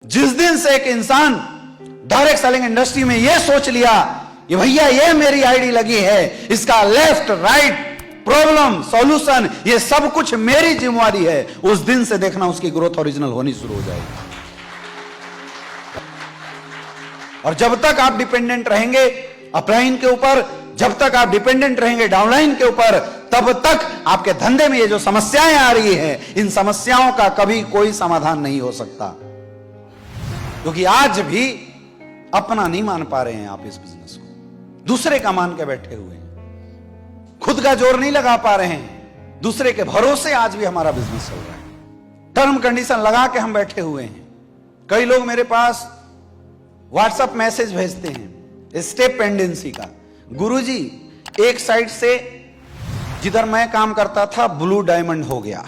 जिस दिन से एक इंसान डायरेक्ट सेलिंग इंडस्ट्री में यह सोच लिया कि भैया ये मेरी आईडी लगी है, इसका लेफ्ट राइट प्रॉब्लम सॉल्यूशन ये सब कुछ मेरी जिम्मेवारी है, उस दिन से देखना उसकी ग्रोथ ओरिजिनल होनी शुरू हो जाएगी। और जब तक आप डिपेंडेंट रहेंगे अपलाइन के ऊपर, जब तक आप डिपेंडेंट रहेंगे डाउनलाइन के ऊपर, तब तक आपके धंधे में ये जो समस्याएं आ रही हैं, इन समस्याओं का कभी कोई समाधान नहीं हो सकता, क्योंकि आज भी अपना नहीं मान पा रहे हैं आप इस बिजनेस को, दूसरे का मान के बैठे हुए हैं, खुद का जोर नहीं लगा पा रहे हैं, दूसरे के भरोसे आज भी हमारा बिजनेस चल रहा है, टर्म कंडीशन लगा के हम बैठे हुए हैं। कई लोग मेरे पास व्हाट्सएप मैसेज भेजते हैं स्टेप पेंडेंसी का, गुरुजी एक साइड से जिधर मैं काम करता था ब्लू डायमंड हो गया,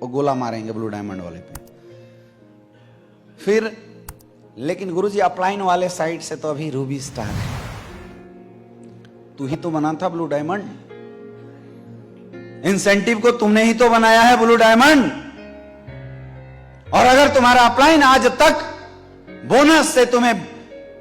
वो गोला मारेंगे ब्लू डायमंड वाले पे, फिर लेकिन गुरुजी अपलाइन वाले साइड से तो अभी रूबी स्टार है, तू ही तो बना था ब्लू डायमंड, इंसेंटिव को तुमने ही तो बनाया है ब्लू डायमंड, और अगर तुम्हारा अपलाइन आज तक बोनस से तुम्हें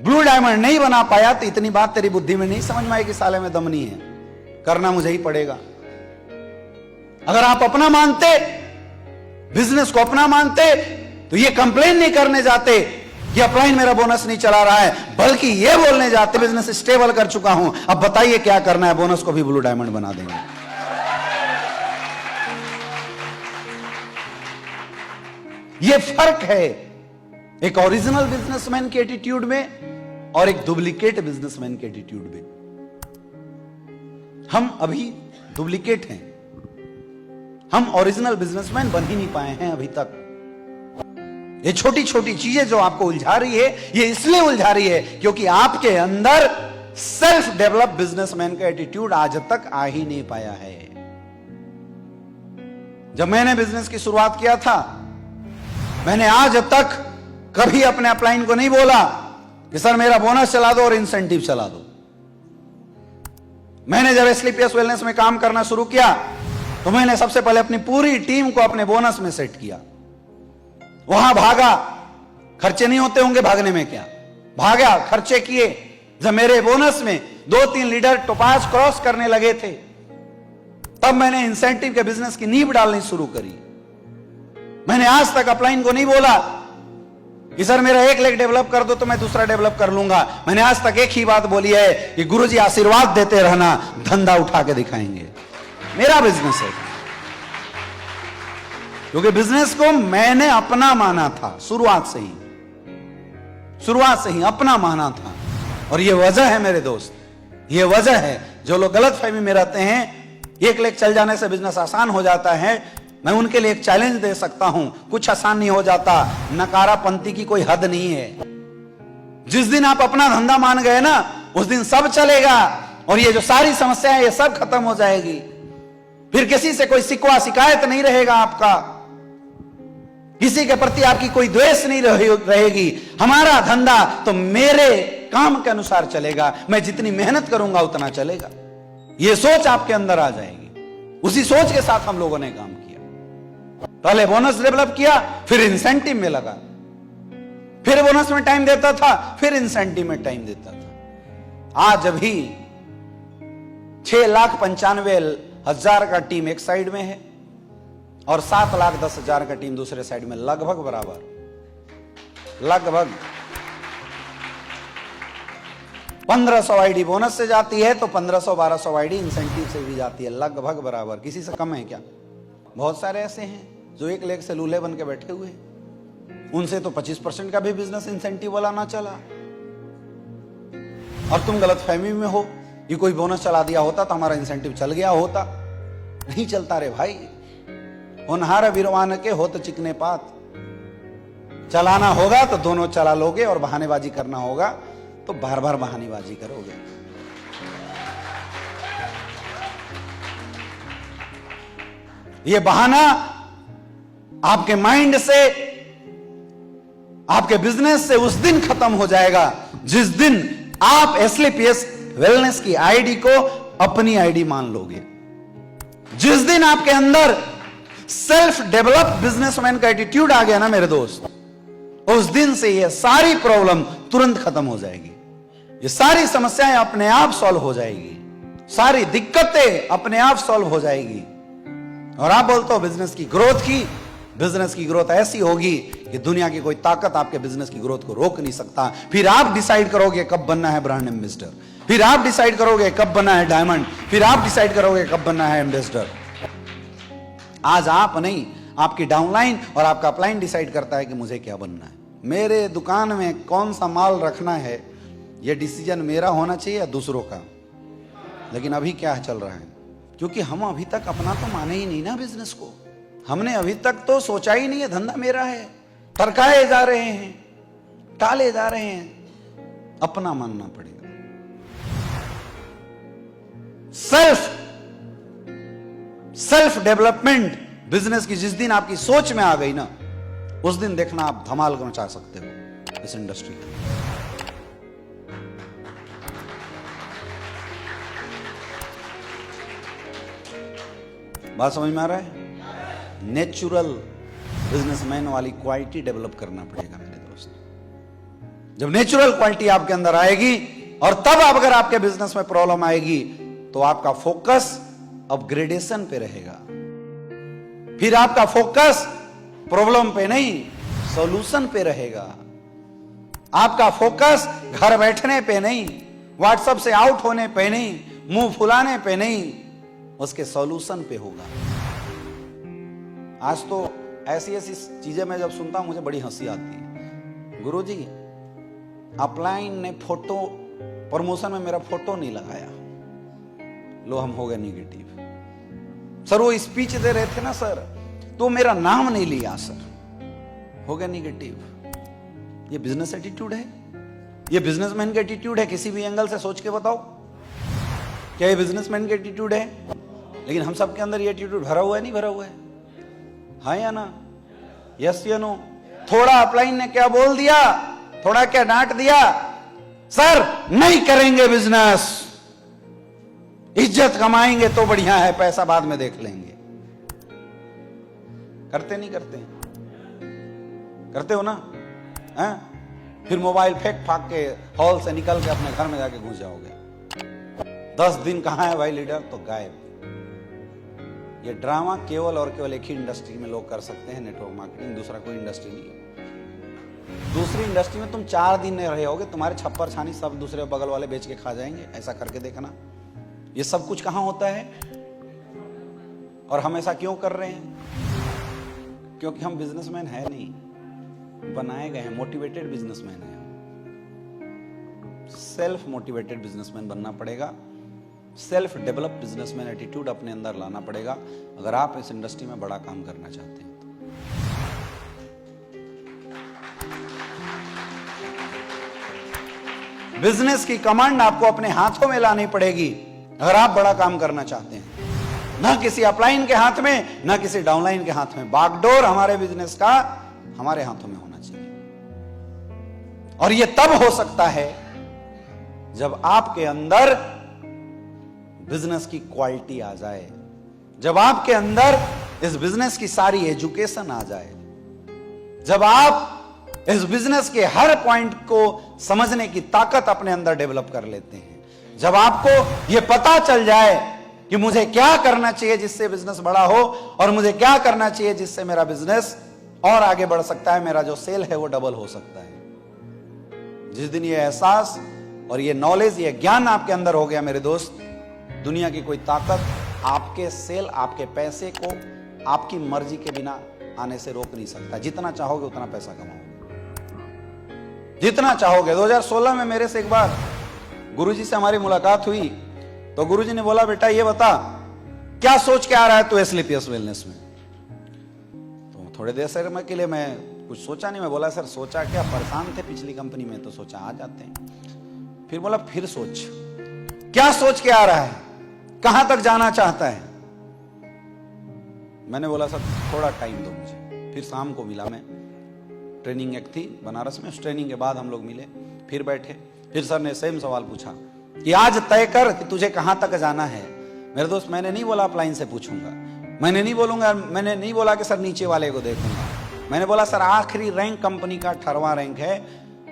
ब्लू डायमंड नहीं बना पाया तो इतनी बात तेरी बुद्धि में नहीं समझ में आएगी, साले में दम नहीं है, करना मुझे ही पड़ेगा। अगर आप अपना मानते, बिजनेस को अपना मानते, तो ये कंप्लेन नहीं करने जाते कि अपलाइन मेरा बोनस नहीं चला रहा है, बल्कि ये बोलने जाते बिजनेस स्टेबल कर चुका हूं, अब बताइए क्या करना है, बोनस को भी ब्लू डायमंड बना देंगे। ये फर्क है एक ओरिजिनल बिजनेसमैन के एटीट्यूड में और एक डुप्लीकेट बिजनेसमैन के एटीट्यूड में। हम अभी डुप्लीकेट हैं, हम ओरिजिनल बिजनेसमैन बन ही नहीं पाए हैं अभी तक। ये छोटी छोटी चीजें जो आपको उलझा रही है, ये इसलिए उलझा रही है क्योंकि आपके अंदर सेल्फ डेवलप बिजनेसमैन का एटीट्यूड आज तक आ ही नहीं पाया है। जब मैंने बिजनेस की शुरुआत किया था, मैंने आज तक कभी अपने अपलाइन को नहीं बोला कि सर मेरा बोनस चला दो और इंसेंटिव चला दो। मैंने जब एसलीपीएस वेलनेस में काम करना शुरू किया तो मैंने सबसे पहले अपनी पूरी टीम को अपने बोनस में सेट किया, वहां भागा, खर्चे नहीं होते होंगे भागने में, क्या भागा, खर्चे किए। जब मेरे बोनस में 2-3 लीडर टोपाज क्रॉस करने लगे थे, तब मैंने इंसेंटिव के बिजनेस की नींव डालनी शुरू करी। मैंने आज तक अपलाइन को नहीं बोला कि सर मेरा 1 लाख डेवलप कर दो तो मैं दूसरा डेवलप कर लूंगा। मैंने आज तक एक ही बात बोली है कि गुरुजी आशीर्वाद देते रहना, धंधा उठा के दिखाएंगे, मेरा बिजनेस है। क्योंकि बिजनेस को मैंने अपना माना था, शुरुआत से ही अपना माना था। और यह वजह है मेरे दोस्त, यह वजह है जो लोग गलत फहमी में रहते हैं 1 लाख चल जाने से बिजनेस आसान हो जाता है। मैं उनके लिए एक चैलेंज दे सकता हूं, कुछ आसान नहीं हो जाता, नकारापंथी की कोई हद नहीं है। जिस दिन आप अपना धंधा मान गए ना, उस दिन सब चलेगा और ये जो सारी समस्याएं ये सब खत्म हो जाएगी। फिर किसी से कोई शिकवा शिकायत नहीं रहेगा आपका, किसी के प्रति आपकी कोई द्वेष नहीं रहेगी। हमारा धंधा तो मेरे काम के अनुसार चलेगा, मैं जितनी मेहनत करूंगा उतना चलेगा। यह सोच आपके अंदर आ जाएगी। उसी सोच के साथ हम लोगों ने काम किया। पहले बोनस डेवलप किया, फिर इंसेंटिव में लगा, फिर बोनस में टाइम देता था, फिर इंसेंटिव में टाइम देता था। आज अभी 6,95,000 का टीम एक साइड में है और 7,10,000 का टीम दूसरे साइड में, लगभग बराबर, लगभग 1500 आईडी बोनस से जाती है तो 1500-1200 आईडी इंसेंटिव से भी जाती है, लगभग बराबर। किसी से कम है क्या? बहुत सारे ऐसे हैं जो 1 लाख से लूल्हे बन के बैठे हुए हैं, उनसे तो 25% का भी बिजनेस इंसेंटिव वाला ना चला। और तुम गलत फहमी में हो कि कोई बोनस चला दिया होता तो हमारा इंसेंटिव चल गया होता। नहीं चलता रे भाई, होनहार वीरवान के होत चिकने पात। चलाना होगा तो दोनों चला लोगे और बहानेबाजी करना होगा तो बार बार बहानेबाजी करोगे। ये बहाना आपके माइंड से, आपके बिजनेस से उस दिन खत्म हो जाएगा जिस दिन आप एसलीपीएस वेलनेस की आईडी को अपनी आईडी मान लोगे। जिस दिन आपके अंदर सेल्फ डेवलप बिजनेसमैन का एटीट्यूड आ गया ना मेरे दोस्त, उस दिन से ये सारी प्रॉब्लम तुरंत खत्म हो जाएगी, ये सारी समस्याएं अपने आप सॉल्व हो जाएगी, सारी दिक्कतें अपने आप सॉल्व हो जाएगी। और आप बोलते हो बिजनेस की ग्रोथ ऐसी होगी कि दुनिया की कोई ताकत आपके बिजनेस की ग्रोथ को रोक नहीं सकता। फिर आप डिसाइड करोगे कब बनना है ब्रांड एम्बेसडर, फिर आप डिसाइड करोगे कब बनना है डायमंड, फिर आप डिसाइड करोगे कब बनना है एम्बेसडर। आज आप नहीं, आपकी डाउनलाइन और आपका अपलाइन डिसाइड करता है कि मुझे क्या बनना है। मेरे दुकान में कौन सा माल रखना है, यह डिसीजन मेरा होना चाहिए या दूसरों का। लेकिन अभी क्या चल रहा है, क्योंकि हम अभी तक अपना तो माने ही नहीं ना बिजनेस को, हमने अभी तक तो सोचा ही नहीं है धंधा मेरा है, टरकाए जा रहे हैं, टाले जा रहे हैं। अपना मानना पड़ेगा। सेल्फ डेवलपमेंट बिजनेस की जिस दिन आपकी सोच में आ गई ना, उस दिन देखना आप धमाल मचा सकते हो इस इंडस्ट्री के। बात समझ में आ रहा है? नेचुरल बिजनेसमैन वाली क्वालिटी डेवलप करना पड़ेगा मेरे दोस्त। जब नेचुरल क्वालिटी आपके अंदर आएगी और तब अगर आपके बिजनेस में प्रॉब्लम आएगी तो आपका फोकस अपग्रेडेशन पे रहेगा। फिर आपका फोकस प्रॉब्लम पे नहीं, सॉल्यूशन पे रहेगा। आपका फोकस घर बैठने पे नहीं, व्हाट्सएप से आउट होने पे नहीं, मुंह फुलाने पे नहीं, उसके सॉल्यूशन पे होगा। आज तो ऐसी ऐसी चीजें मैं जब सुनता हूं मुझे बड़ी हंसी आती है। गुरुजी, अपलाइन ने फोटो प्रमोशन में मेरा फोटो नहीं लगाया, लो हम हो गए निगेटिव। सर वो स्पीच दे रहे थे ना सर, तो मेरा नाम नहीं लिया सर, हो गया निगेटिव। ये बिजनेस एटीट्यूड है, ये बिजनेसमैन का एटीट्यूड है। किसी भी एंगल से सोच के बताओ, क्या ये बिजनेसमैन का एटीट्यूड है? लेकिन हम सबके अंदर ये एटीट्यूड भरा हुआ है, नहीं भरा हुआ है? हाँ या ना? यस या नो? थोड़ा अपलाइन ने क्या बोल दिया, थोड़ा क्या डांट दिया, सर नहीं करेंगे बिजनेस, इज्जत कमाएंगे तो बढ़िया है, पैसा बाद में देख लेंगे। करते नहीं करते? करते हो ना? है? फिर मोबाइल फेंक फाक के हॉल से निकल के अपने घर में जाके घुस जाओगे। 10 दिन कहां है भाई लीडर, तो गायब। ये ड्रामा केवल और केवल एक ही इंडस्ट्री में लोग कर सकते हैं, नेटवर्क मार्केटिंग। दूसरा कोई इंडस्ट्री नहीं है। दूसरी इंडस्ट्री में तुम 4 दिन नहीं रहे होगे, तुम्हारे छप्पर छानी सब दूसरे बगल वाले बेच के खा जाएंगे। ऐसा करके देखना। ये सब कुछ कहां होता है और हम ऐसा क्यों कर रहे हैं? क्योंकि हम बिजनेसमैन है नहीं, बनाए गए हैं, मोटिवेटेड बिजनेसमैन है। सेल्फ मोटिवेटेड बिजनेसमैन बनना पड़ेगा, सेल्फ डेवलप बिजनेसमैन एटीट्यूड अपने अंदर लाना पड़ेगा अगर आप इस इंडस्ट्री में बड़ा काम करना चाहते हैं। बिजनेस की कमांड आपको अपने हाथों में लानी पड़ेगी अगर आप बड़ा काम करना चाहते हैं। ना किसी अपलाइन के हाथ में, ना किसी डाउनलाइन के हाथ में। बागडोर हमारे बिजनेस का हमारे हाथों में होना चाहिए। और यह तब हो सकता है जब आपके अंदर बिजनेस की क्वालिटी आ जाए, जब आपके अंदर इस बिजनेस की सारी एजुकेशन आ जाए, जब आप इस बिजनेस के हर पॉइंट को समझने की ताकत अपने अंदर डेवलप कर लेते हैं, जब आपको यह पता चल जाए कि मुझे क्या करना चाहिए जिससे बिजनेस बड़ा हो और मुझे क्या करना चाहिए जिससे मेरा बिजनेस और आगे बढ़ सकता है, मेरा जो सेल है वो डबल हो सकता है। जिस दिन ये एहसास और ये नॉलेज, ये ज्ञान आपके अंदर हो गया मेरे दोस्त, दुनिया की कोई ताकत आपके सेल, आपके पैसे को आपकी मर्जी के बिना आने से रोक नहीं सकता। जितना चाहोगे उतना पैसा कमाओगे, जितना चाहोगे। 2016 में मेरे से एक बार गुरुजी से हमारी मुलाकात हुई तो गुरुजी ने बोला, बेटा ये बता क्या सोच के आ रहा है तू एस्क्लेपियस वेलनेस में। तो थोड़े देर से के लिए मैं कुछ सोचा नहीं। मैं बोला सर सोचा क्या, परेशान थे पिछली कंपनी में तो सोचा आ जाते हैं। फिर बोला फिर सोच, क्या सोच के आ रहा है, कहां तक जाना चाहता है। मैंने बोला सर थोड़ा टाइम दो मुझे। फिर शाम को मिला, मैं ट्रेनिंग एक थी बनारस में, उस ट्रेनिंग के बाद हम लोग मिले, फिर बैठे। फिर सर ने सेम सवाल पूछा कि आज तय कर कि तुझे कहां तक जाना है। मेरे दोस्त मैंने नहीं बोला अपलाइन से पूछूंगा, मैंने नहीं बोला कि सर नीचे वाले को देखूंगा, मैंने बोला सर आखिरी रैंक कंपनी का 18वां रैंक है,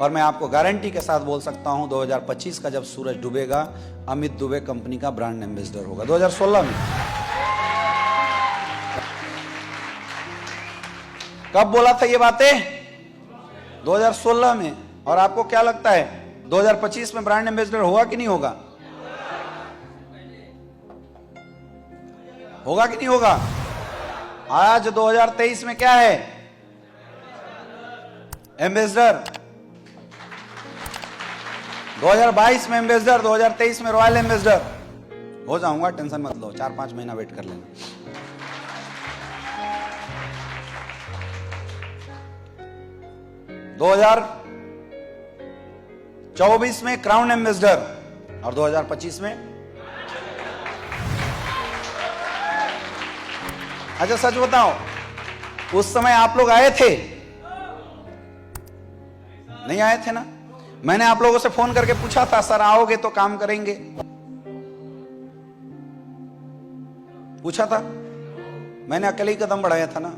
और मैं आपको गारंटी के साथ बोल सकता हूं 2025 का जब सूरज डूबेगा अमित दुबे कंपनी का ब्रांड एम्बेसडर होगा। 2016 में कब बोला था ये बातें? 2016 में। और आपको क्या लगता है 2025 में ब्रांड एम्बेसडर होगा कि नहीं होगा? होगा कि नहीं होगा? आज 2023 में क्या है? एम्बेसडर। 2022 में एम्बेसडर, 2023 में रॉयल एम्बेसडर। हो जाऊंगा, टेंशन मत लो, 4-5 महीना वेट कर लेना। दो 2024 में क्राउन एम्बेसडर और 2025 में। अच्छा सच बताओ, उस समय आप लोग आए थे? नहीं आए थे ना? मैंने आप लोगों से फोन करके पूछा था सर आओगे तो काम करेंगे, पूछा था। मैंने अकेले ही कदम बढ़ाया था ना।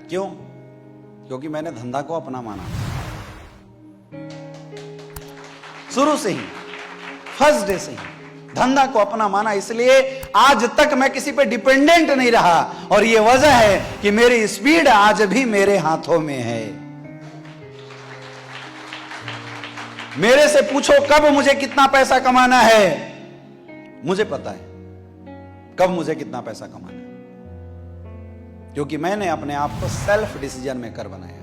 क्यों? क्योंकि मैंने धंधा को अपना माना शुरू से ही, फर्स्ट डे से ही धंधा को अपना माना। इसलिए आज तक मैं किसी पे डिपेंडेंट नहीं रहा, और ये वजह है कि मेरी स्पीड आज भी मेरे हाथों में है। मेरे से पूछो कब मुझे कितना पैसा कमाना है, मुझे पता है कब मुझे कितना पैसा कमाना है, क्योंकि मैंने अपने आप को सेल्फ डिसीजन मेकर बनाया है।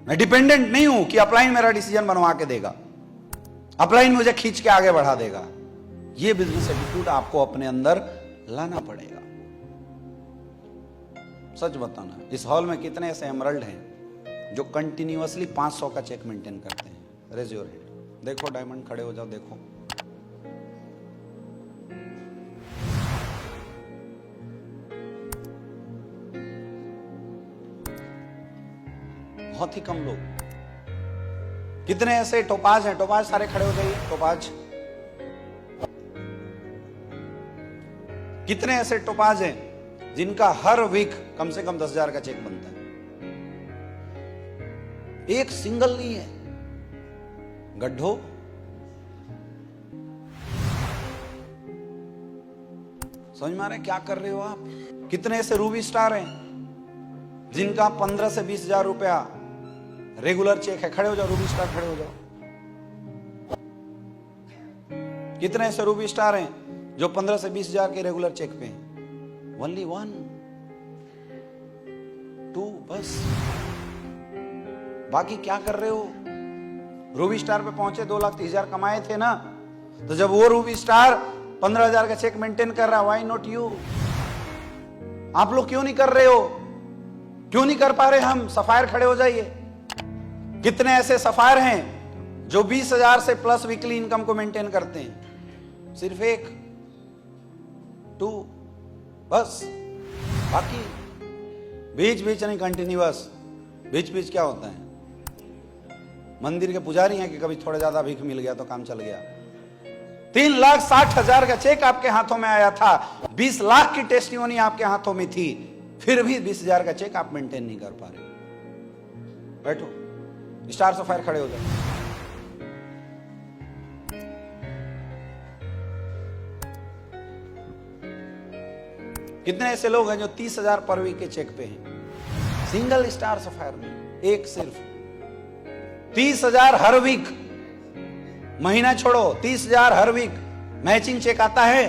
मैं डिपेंडेंट नहीं हूं कि अपलाइन मेरा डिसीजन बनवा के देगा, अपलाइन मुझे खींच के आगे बढ़ा देगा। यह बिजनेस एटीट्यूड आपको अपने अंदर लाना पड़ेगा। सच बताना, इस हॉल में कितने ऐसे एमरल्ड हैं जो कंटिन्यूअसली 500 का चेक मेंटेन करते हैं? Raise your hand. देखो डायमंड, खड़े हो जाओ, देखो। बहुत ही कम लोग। कितने ऐसे टोपाज हैं? टोपाज सारे खड़े हो जाइए। टोपाज, कितने ऐसे टोपाज हैं जिनका हर वीक कम से कम 10,000 का चेक बनता है? एक सिंगल नहीं है। गड्ढो, समझ में आ रहे क्या कर रहे हो आप? कितने ऐसे रूबी स्टार हैं जिनका 15 से 20,000 रुपया रेगुलर चेक है? खड़े हो जाओ रूबी स्टार, खड़े हो जाओ। कितने ऐसे रूबी स्टार हैं जो 15 से 20,000 के रेगुलर चेक पे हैं? ओनली 1 2 बस। बाकी क्या कर रहे हो? रूबी स्टार पे पहुंचे 2,30,000 कमाए थे ना, तो जब वो रूबी स्टार 15,000 का चेक मेंटेन कर रहा, व्हाई नॉट यू? आप लोग क्यों नहीं कर रहे हो? क्यों नहीं कर पा रहे हम? सफायर खड़े हो जाइए। कितने ऐसे सफायर हैं जो 20,000 से प्लस वीकली इनकम को मेंटेन करते हैं? सिर्फ 1 2 बस। बाकी बीच बीच नहीं, कंटिन्यूअस। बीच बीच क्या होता है? मंदिर के पुजारी हैं कि कभी थोड़ा ज्यादा भीख मिल गया तो काम चल गया। 3,60,000 का चेक आपके हाथों में आया था, 20 लाख की टेस्टिमोनी आपके हाथों में थी, फिर भी 20,000 का चेक आप मेंटेन नहीं कर पा रहे। बैठो, स्टार सफायर खड़े हो जाओ। कितने ऐसे लोग हैं जो 30,000 पर वीक के चेक पे हैं? सिंगल स्टार सफायर में एक सिर्फ 30,000 हर वीक। महीना छोड़ो, 30,000 हर वीक मैचिंग चेक आता है।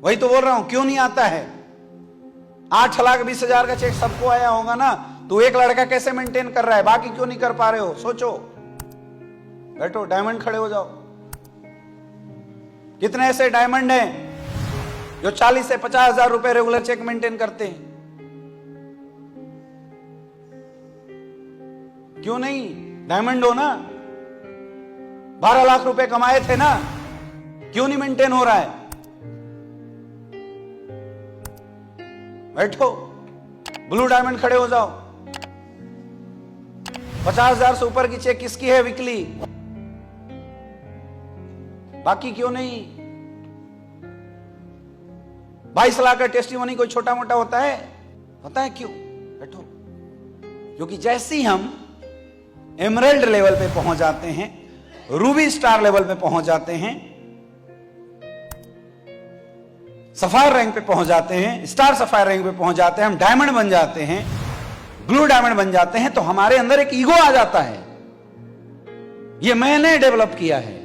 वही तो बोल रहा हूं, क्यों नहीं आता है? 8,20,000 का चेक सबको आया होगा ना, तो एक लड़का कैसे मेंटेन कर रहा है? बाकी क्यों नहीं कर पा रहे हो? सोचो। बैठो, डायमंड खड़े हो जाओ। कितने ऐसे डायमंड हैं जो 40 से 50,000 रुपए रेगुलर चेक मेंटेन करते हैं? क्यों नहीं? डायमंड हो ना, 12 लाख रुपए कमाए थे ना, क्यों नहीं मेंटेन हो रहा है? बैठो, ब्लू डायमंड खड़े हो जाओ। 50,000 से ऊपर की चेक किसकी है वीकली? बाकी क्यों नहीं? 22 लाख का टेस्टिमोनी कोई छोटा मोटा होता है? पता है क्यों? बैठो। क्योंकि जैसे ही हम एमरल्ड लेवल पे पहुंच जाते हैं, रूबी स्टार लेवल पे पहुंच जाते हैं, सफायर रैंक पे पहुंच जाते हैं, स्टार सफायर रैंक पे पहुंच जाते हैं, हम डायमंड बन जाते हैं, ब्लू डायमंड बन जाते हैं, तो हमारे अंदर एक ईगो आ जाता है, ये मैंने डेवलप किया है,